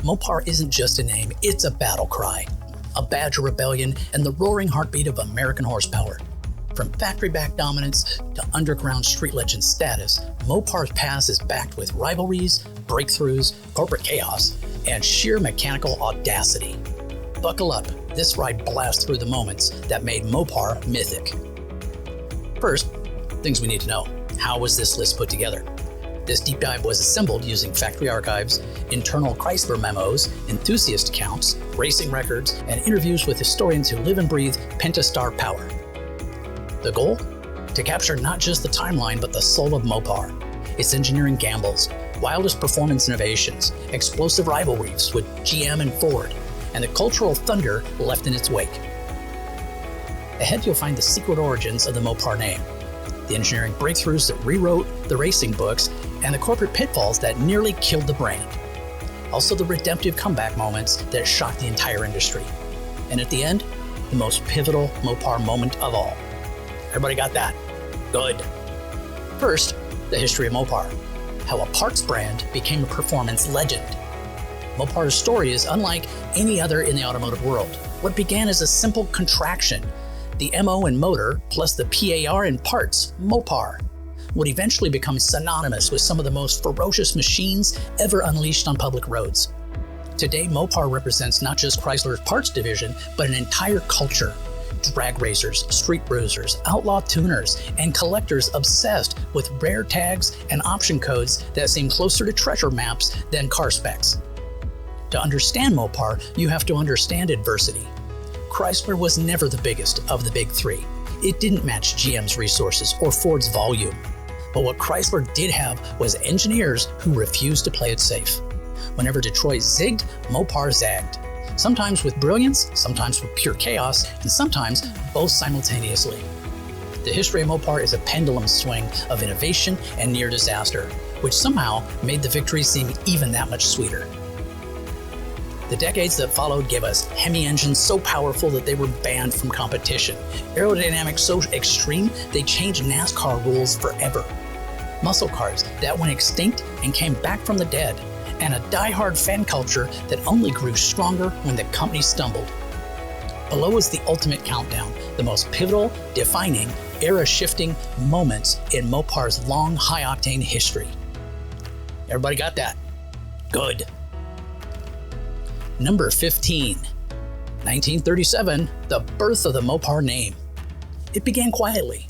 Mopar isn't just a name, it's a battle cry, a badge of rebellion, and the roaring heartbeat of American horsepower. From factory-backed dominance to underground street legend status, Mopar's past is backed with rivalries, breakthroughs, corporate chaos, and sheer mechanical audacity. Buckle up, this ride blasts through the moments that made Mopar mythic. First, things we need to know. How was this list put together? This deep dive was assembled using factory archives, internal Chrysler memos, enthusiast accounts, racing records, and interviews with historians who live and breathe Pentastar power. The goal? To capture not just the timeline, but the soul of Mopar, its engineering gambles, wildest performance innovations, explosive rivalries with GM and Ford, and the cultural thunder left in its wake. Ahead, you'll find the secret origins of the Mopar name, the engineering breakthroughs that rewrote the racing books, and the corporate pitfalls that nearly killed the brand. Also the redemptive comeback moments that shocked the entire industry. And at the end, the most pivotal Mopar moment of all. Everybody got that? Good. First, the history of Mopar. How a parts brand became a performance legend. Mopar's story is unlike any other in the automotive world. What began as a simple contraction, the MO in motor plus the PAR in parts, Mopar, would eventually become synonymous with some of the most ferocious machines ever unleashed on public roads. Today, Mopar represents not just Chrysler's parts division, but an entire culture. Drag racers, street bruisers, outlaw tuners, and collectors obsessed with rare tags and option codes that seem closer to treasure maps than car specs. To understand Mopar, you have to understand adversity. Chrysler was never the biggest of the big three. It didn't match GM's resources or Ford's volume. But what Chrysler did have was engineers who refused to play it safe. Whenever Detroit zigged, Mopar zagged. Sometimes with brilliance, sometimes with pure chaos, and sometimes both simultaneously. The history of Mopar is a pendulum swing of innovation and near disaster, which somehow made the victory seem even that much sweeter. The decades that followed gave us Hemi engines so powerful that they were banned from competition, aerodynamics so extreme they changed NASCAR rules forever, muscle cars that went extinct and came back from the dead, and a die-hard fan culture that only grew stronger when the company stumbled. Below is the ultimate countdown, the most pivotal, defining, era-shifting moments in Mopar's long, high-octane history. Everybody got that? Good. Number 15, 1937, the birth of the Mopar name. It began quietly.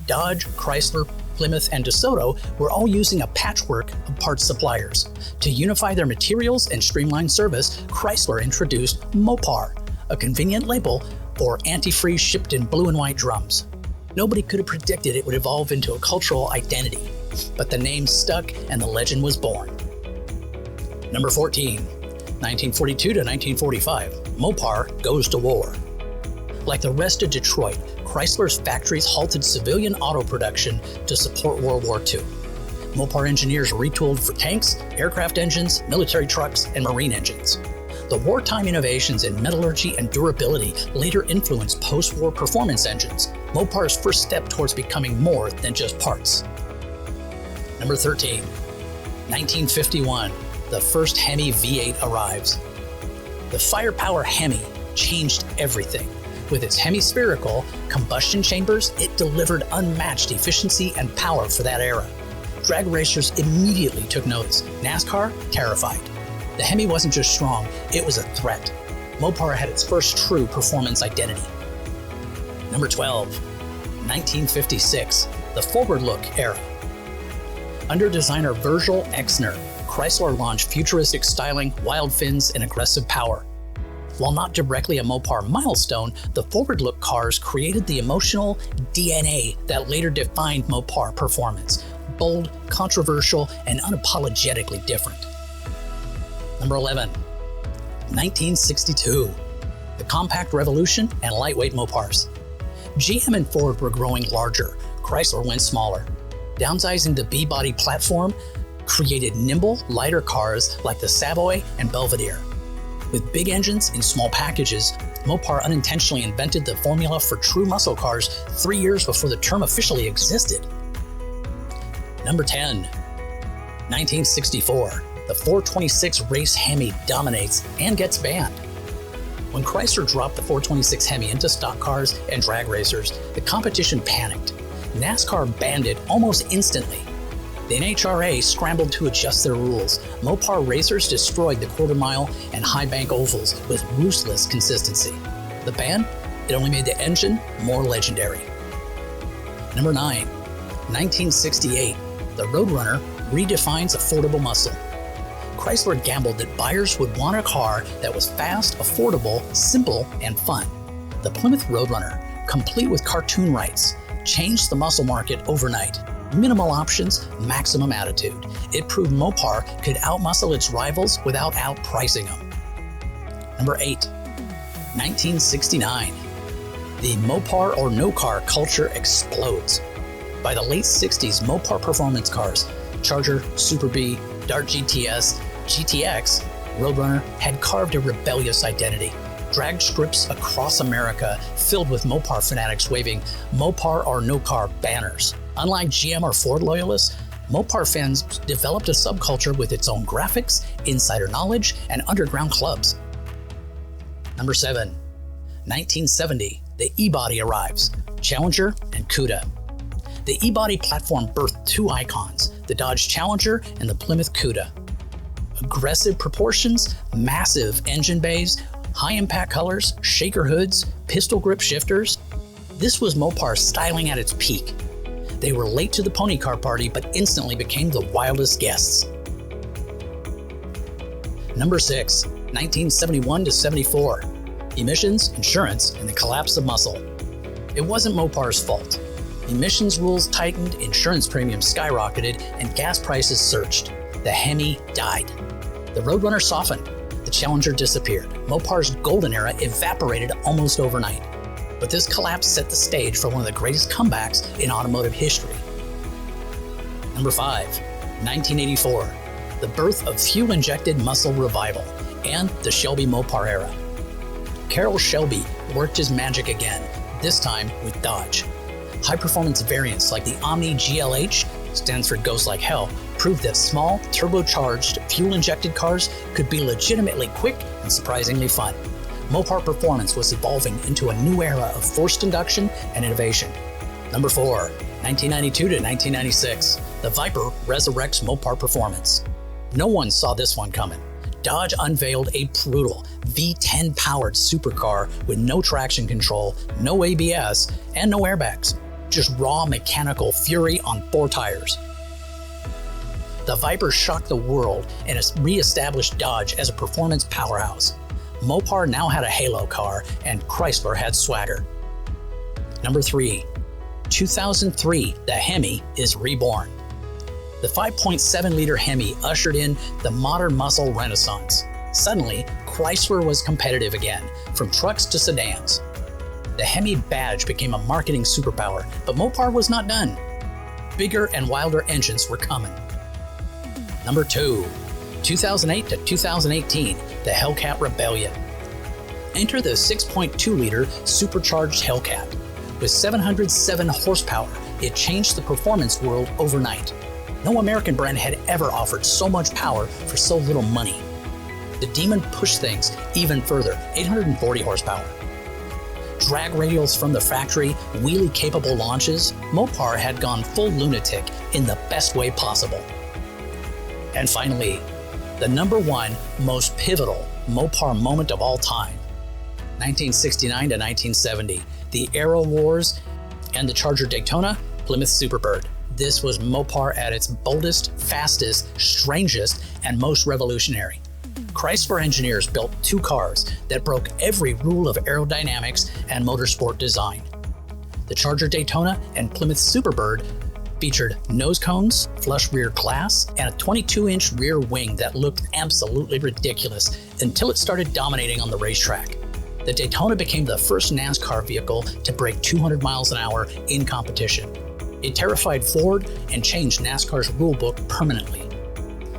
Dodge, Chrysler, Plymouth, and DeSoto were all using a patchwork of parts suppliers. To unify their materials and streamline service, Chrysler introduced Mopar, a convenient label for antifreeze shipped in blue and white drums. Nobody could have predicted it would evolve into a cultural identity, but the name stuck and the legend was born. Number 14, 1942 to 1945, Mopar goes to war. Like the rest of Detroit, Chrysler's factories halted civilian auto production to support World War II. Mopar engineers retooled for tanks, aircraft engines, military trucks, and marine engines. The wartime innovations in metallurgy and durability later influenced post-war performance engines, Mopar's first step towards becoming more than just parts. Number 13, 1951, the first Hemi V8 arrives. The firepower Hemi changed everything. With its hemispherical combustion chambers, it delivered unmatched efficiency and power for that era. Drag racers immediately took notice. NASCAR, terrified. The Hemi wasn't just strong, it was a threat. Mopar had its first true performance identity. Number 12, 1956, the forward look era. Under designer Virgil Exner, Chrysler launched futuristic styling, wild fins, and aggressive power. While not directly a Mopar milestone, the forward-look cars created the emotional DNA that later defined Mopar performance. Bold, controversial, and unapologetically different. Number 11, 1962, the compact revolution and lightweight Mopars. GM and Ford were growing larger, Chrysler went smaller. Downsizing the B-body platform created nimble, lighter cars like the Savoy and Belvedere. With big engines in small packages, Mopar unintentionally invented the formula for true muscle cars 3 years before the term officially existed. Number 10, 1964, the 426 race Hemi dominates and gets banned. When Chrysler dropped the 426 Hemi into stock cars and drag racers, the competition panicked. NASCAR banned it almost instantly. The NHRA scrambled to adjust their rules. Mopar racers destroyed the quarter-mile and high-bank ovals with ruthless consistency. The ban? It only made the engine more legendary. Number 9. 1968. The Roadrunner redefines affordable muscle. Chrysler gambled that buyers would want a car that was fast, affordable, simple, and fun. The Plymouth Roadrunner, complete with cartoon rights, changed the muscle market overnight. Minimal options, maximum attitude. It proved Mopar could outmuscle its rivals without outpricing them. Number 8. 1969. The Mopar or no car culture explodes. By the late 60s, Mopar performance cars, Charger, Super B, Dart GTS, GTX, Roadrunner had carved a rebellious identity. Drag strips across America filled with Mopar fanatics waving Mopar or no car banners. Unlike GM or Ford loyalists, Mopar fans developed a subculture with its own graphics, insider knowledge, and underground clubs. Number 7. 1970. The E-Body arrives, Challenger and Cuda. The E-Body platform birthed two icons, the Dodge Challenger and the Plymouth Cuda. Aggressive proportions, massive engine bays, high-impact colors, shaker hoods, pistol grip shifters. This was Mopar styling at its peak. They were late to the pony car party, but instantly became the wildest guests. Number 6. 1971 to 74. Emissions, insurance, and the collapse of muscle. It wasn't Mopar's fault. Emissions rules tightened, insurance premiums skyrocketed, and gas prices surged. The Hemi died. The Roadrunner softened. The Challenger disappeared. Mopar's golden era evaporated almost overnight. But this collapse set the stage for one of the greatest comebacks in automotive history. Number 5. 1984. The birth of fuel-injected muscle revival and the Shelby Mopar era. Carroll Shelby worked his magic again, this time with Dodge. High-performance variants like the Omni GLH, stands for Goes Like Hell, proved that small, turbocharged, fuel-injected cars could be legitimately quick and surprisingly fun. Mopar performance was evolving into a new era of forced induction and innovation. Number 4. 1992 to 1996. The Viper resurrects Mopar performance. No one saw this one coming. Dodge unveiled a brutal V10-powered supercar with no traction control, no ABS, and no airbags. Just raw mechanical fury on 4 tires. The Viper shocked the world and re-established Dodge as a performance powerhouse. Mopar now had a halo car, and Chrysler had swagger. Number 3. 2003, the Hemi is reborn. The 5.7-liter Hemi ushered in the modern muscle renaissance. Suddenly, Chrysler was competitive again, from trucks to sedans. The Hemi badge became a marketing superpower, but Mopar was not done. Bigger and wilder engines were coming. Number 2. 2008 to 2018, the Hellcat Rebellion. Enter the 6.2-liter supercharged Hellcat. With 707 horsepower, it changed the performance world overnight. No American brand had ever offered so much power for so little money. The Demon pushed things even further, 840 horsepower. Drag radials from the factory, wheelie-capable launches, Mopar had gone full lunatic in the best way possible. And finally, the number 1 most pivotal Mopar moment of all time. 1969 to 1970, the Aero Wars and the Charger Daytona, Plymouth Superbird. This was Mopar at its boldest, fastest, strangest, and most revolutionary. Chrysler engineers built 2 cars that broke every rule of aerodynamics and motorsport design. The Charger Daytona and Plymouth Superbird featured nose cones, flush rear glass, and a 22-inch rear wing that looked absolutely ridiculous until it started dominating on the racetrack. The Daytona became the first NASCAR vehicle to break 200 miles an hour in competition. It terrified Ford and changed NASCAR's rulebook permanently.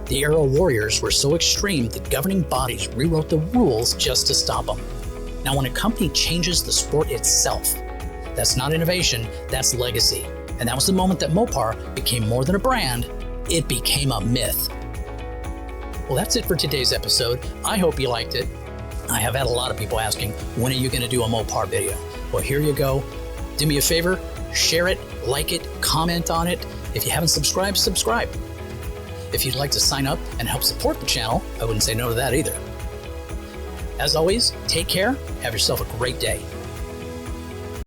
The Aero Warriors were so extreme that governing bodies rewrote the rules just to stop them. Now, when a company changes the sport itself, that's not innovation, that's legacy. And that was the moment that Mopar became more than a brand, it became a myth. Well, that's it for today's episode. I hope you liked it. I have had a lot of people asking, when are you going to do a Mopar video? Well, here you go. Do me a favor, share it, like it, comment on it. If you haven't subscribed, subscribe. If you'd like to sign up and help support the channel, I wouldn't say no to that either. As always, take care. Have yourself a great day.